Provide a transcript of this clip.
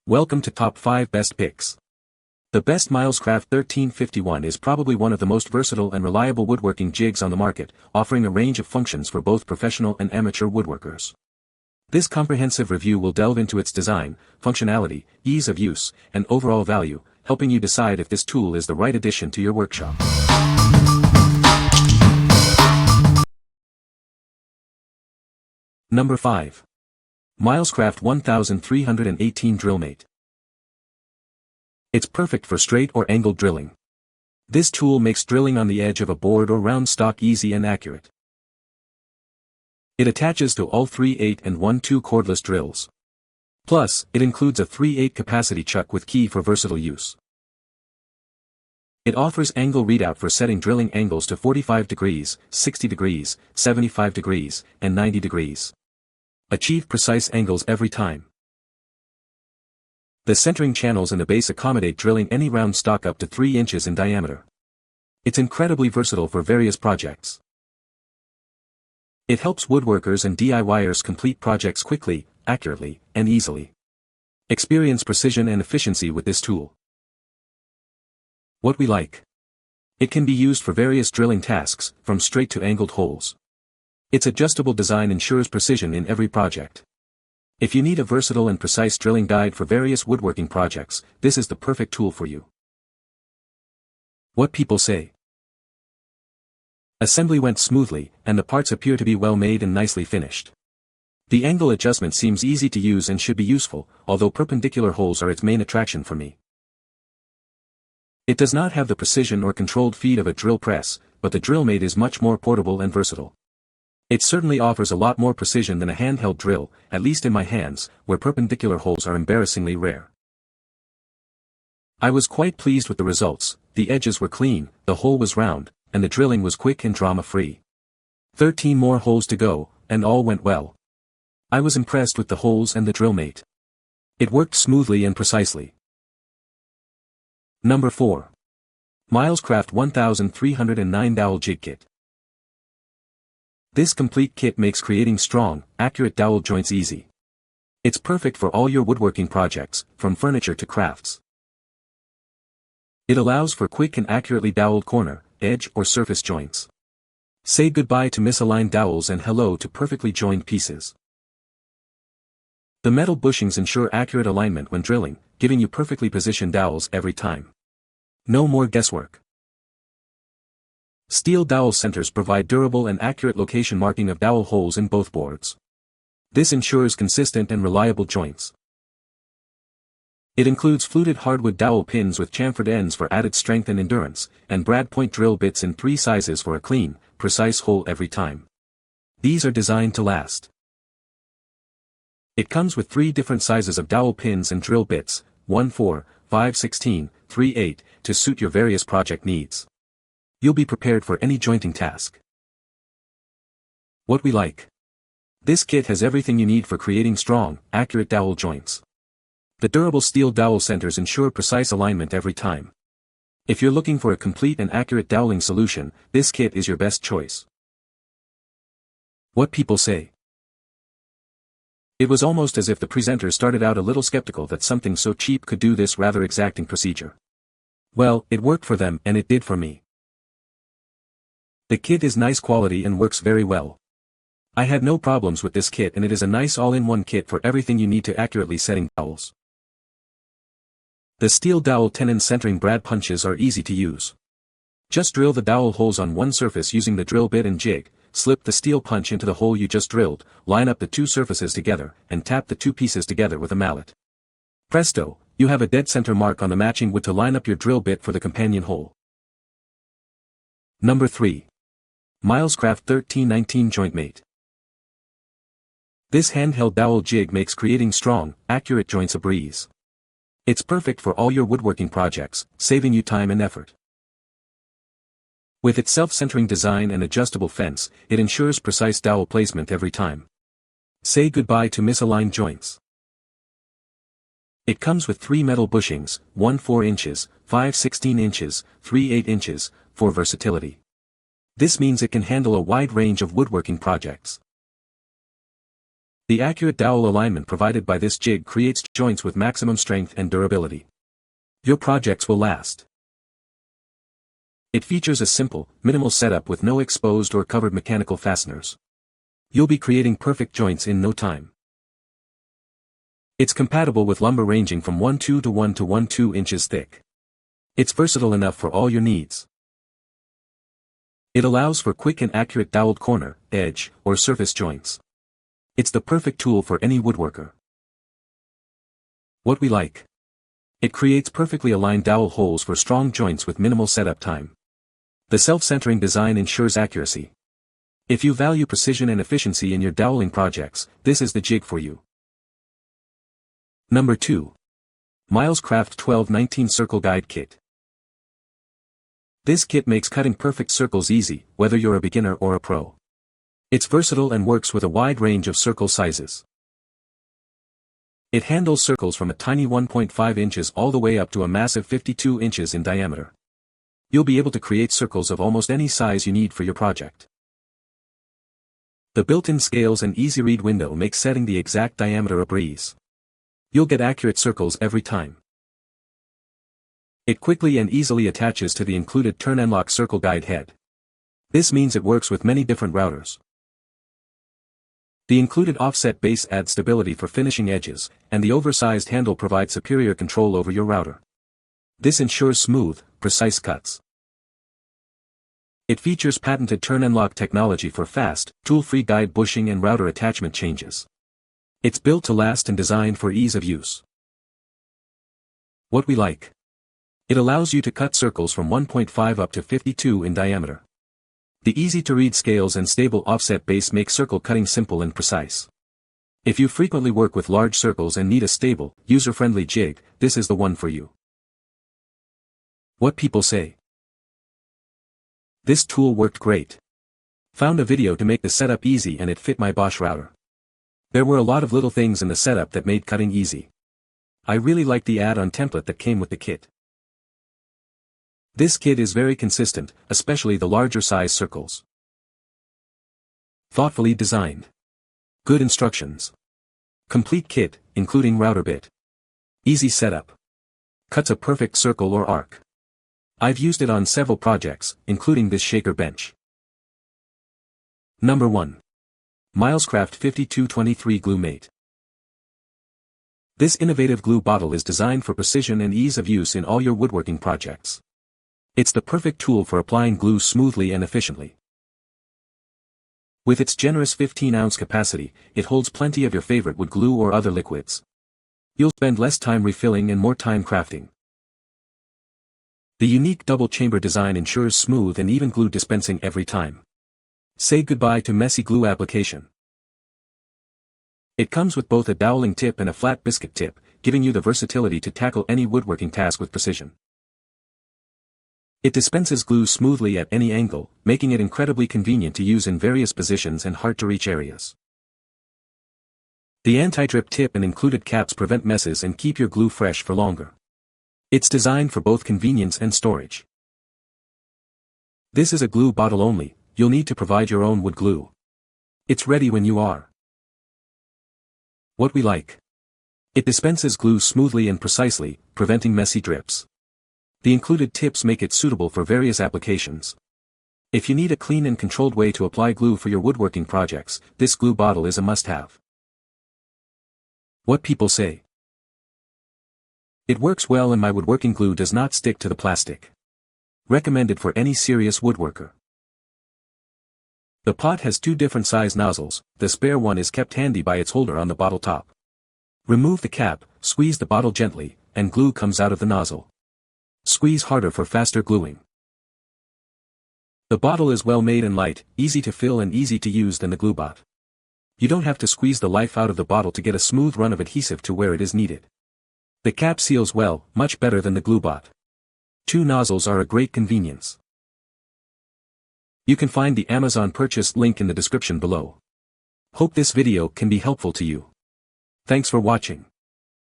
Welcome to Top 5 Best Picks. The best Milescraft 1351 is probably one of the most versatile and reliable woodworking jigs on the market, offering a range of functions for both professional and amateur woodworkers. This comprehensive review will delve into its design, functionality, ease of use, and overall value, helping you decide if this tool is the right addition to your workshop. Number 5. Milescraft 1318 DrillMate. It's perfect for straight or angled drilling. This tool makes drilling on the edge of a board or round stock easy and accurate. It attaches to all 3/8 and 1/2 cordless drills. Plus, it includes a 3/8 capacity chuck with key for versatile use. It offers angle readout for setting drilling angles to 45 degrees, 60 degrees, 75 degrees, and 90 degrees. Achieve precise angles every time. The centering channels in the base accommodate drilling any round stock up to 3 inches in diameter. It's incredibly versatile for various projects. It helps woodworkers and DIYers complete projects quickly, accurately, and easily. Experience precision and efficiency with this tool. What we like. It can be used for various drilling tasks, from straight to angled holes. Its adjustable design ensures precision in every project. If you need a versatile and precise drilling guide for various woodworking projects, this is the perfect tool for you. What people say. Assembly went smoothly, and the parts appear to be well made and nicely finished. The angle adjustment seems easy to use and should be useful, although perpendicular holes are its main attraction for me. It does not have the precision or controlled feed of a drill press, but the DrillMate is much more portable and versatile. It certainly offers a lot more precision than a handheld drill, at least in my hands, where perpendicular holes are embarrassingly rare. I was quite pleased with the results. The edges were clean, the hole was round, and the drilling was quick and drama-free. 13 more holes to go, and all went well. I was impressed with the holes and the DrillMate. It worked smoothly and precisely. Number 4. Milescraft 1309 DowelJigKit. This complete kit makes creating strong, accurate dowel joints easy. It's perfect for all your woodworking projects, from furniture to crafts. It allows for quick and accurately doweled corner, edge or surface joints. Say goodbye to misaligned dowels and hello to perfectly joined pieces. The metal bushings ensure accurate alignment when drilling, giving you perfectly positioned dowels every time. No more guesswork. Steel dowel centers provide durable and accurate location marking of dowel holes in both boards. This ensures consistent and reliable joints. It includes fluted hardwood dowel pins with chamfered ends for added strength and endurance, and brad point drill bits in 3 sizes for a clean, precise hole every time. These are designed to last. It comes with 3 different sizes of dowel pins and drill bits, 1/4, 5/16, 3/8, to suit your various project needs. You'll be prepared for any jointing task. What we like. This kit has everything you need for creating strong, accurate dowel joints. The durable steel dowel centers ensure precise alignment every time. If you're looking for a complete and accurate doweling solution, this kit is your best choice. What people say. It was almost as if the presenter started out a little skeptical that something so cheap could do this rather exacting procedure. Well, it worked for them and it did for me. The kit is nice quality and works very well. I had no problems with this kit and it is a nice all-in-one kit for everything you need to accurately setting dowels. The steel dowel tenon centering brad punches are easy to use. Just drill the dowel holes on one surface using the drill bit and jig, slip the steel punch into the hole you just drilled, line up the 2 surfaces together, and tap the 2 pieces together with a mallet. Presto, you have a dead center mark on the matching wood to line up your drill bit for the companion hole. Number 3. Milescraft 1319 JointMate. This handheld dowel jig makes creating strong, accurate joints a breeze. It's perfect for all your woodworking projects, saving you time and effort. With its self-centering design and adjustable fence, it ensures precise dowel placement every time. Say goodbye to misaligned joints. It comes with 3 metal bushings, 1/4 inches, 5/16 inches, 3/8 inches, for versatility. This means it can handle a wide range of woodworking projects. The accurate dowel alignment provided by this jig creates joints with maximum strength and durability. Your projects will last. It features a simple, minimal setup with no exposed or covered mechanical fasteners. You'll be creating perfect joints in no time. It's compatible with lumber ranging from 1.2 to 1 to 1.2 inches thick. It's versatile enough for all your needs. It allows for quick and accurate doweled corner, edge, or surface joints. It's the perfect tool for any woodworker. What we like. It creates perfectly aligned dowel holes for strong joints with minimal setup time. The self-centering design ensures accuracy. If you value precision and efficiency in your doweling projects, this is the jig for you. Number 2. Milescraft 1219 Circle Guide Kit. This kit makes cutting perfect circles easy, whether you're a beginner or a pro. It's versatile and works with a wide range of circle sizes. It handles circles from a tiny 1.5 inches all the way up to a massive 52 inches in diameter. You'll be able to create circles of almost any size you need for your project. The built-in scales and easy read window make setting the exact diameter a breeze. You'll get accurate circles every time. It quickly and easily attaches to the included turn and lock circle guide head. This means it works with many different routers. The included offset base adds stability for finishing edges, and the oversized handle provides superior control over your router. This ensures smooth, precise cuts. It features patented turn and lock technology for fast, tool-free guide bushing and router attachment changes. It's built to last and designed for ease of use. What we like. It allows you to cut circles from 1.5 up to 52 in diameter. The easy-to-read scales and stable offset base make circle cutting simple and precise. If you frequently work with large circles and need a stable, user-friendly jig, this is the one for you. What people say. This tool worked great. Found a video to make the setup easy and it fit my Bosch router. There were a lot of little things in the setup that made cutting easy. I really liked the add-on template that came with the kit. This kit is very consistent, especially the larger size circles. Thoughtfully designed. Good instructions. Complete kit, including router bit. Easy setup. Cuts a perfect circle or arc. I've used it on several projects, including this shaker bench. Number 1. Milescraft 5223 Glue Mate. This innovative glue bottle is designed for precision and ease of use in all your woodworking projects. It's the perfect tool for applying glue smoothly and efficiently. With its generous 15-ounce capacity, it holds plenty of your favorite wood glue or other liquids. You'll spend less time refilling and more time crafting. The unique double-chamber design ensures smooth and even glue dispensing every time. Say goodbye to messy glue application. It comes with both a doweling tip and a flat biscuit tip, giving you the versatility to tackle any woodworking task with precision. It dispenses glue smoothly at any angle, making it incredibly convenient to use in various positions and hard-to-reach areas. The anti-drip tip and included caps prevent messes and keep your glue fresh for longer. It's designed for both convenience and storage. This is a glue bottle only, you'll need to provide your own wood glue. It's ready when you are. What we like. It dispenses glue smoothly and precisely, preventing messy drips. The included tips make it suitable for various applications. If you need a clean and controlled way to apply glue for your woodworking projects, this glue bottle is a must-have. What people say. It works well and my woodworking glue does not stick to the plastic. Recommended for any serious woodworker. The pot has 2 different size nozzles, the spare one is kept handy by its holder on the bottle top. Remove the cap, squeeze the bottle gently, and glue comes out of the nozzle. Squeeze harder for faster gluing. The bottle is well made and light, easy to fill and easy to use than the glue bot. You don't have to squeeze the life out of the bottle to get a smooth run of adhesive to where it is needed. The cap seals well, much better than the glue bot. 2 nozzles are a great convenience. You can find the Amazon purchase link in the description below. Hope this video can be helpful to you. Thanks for watching.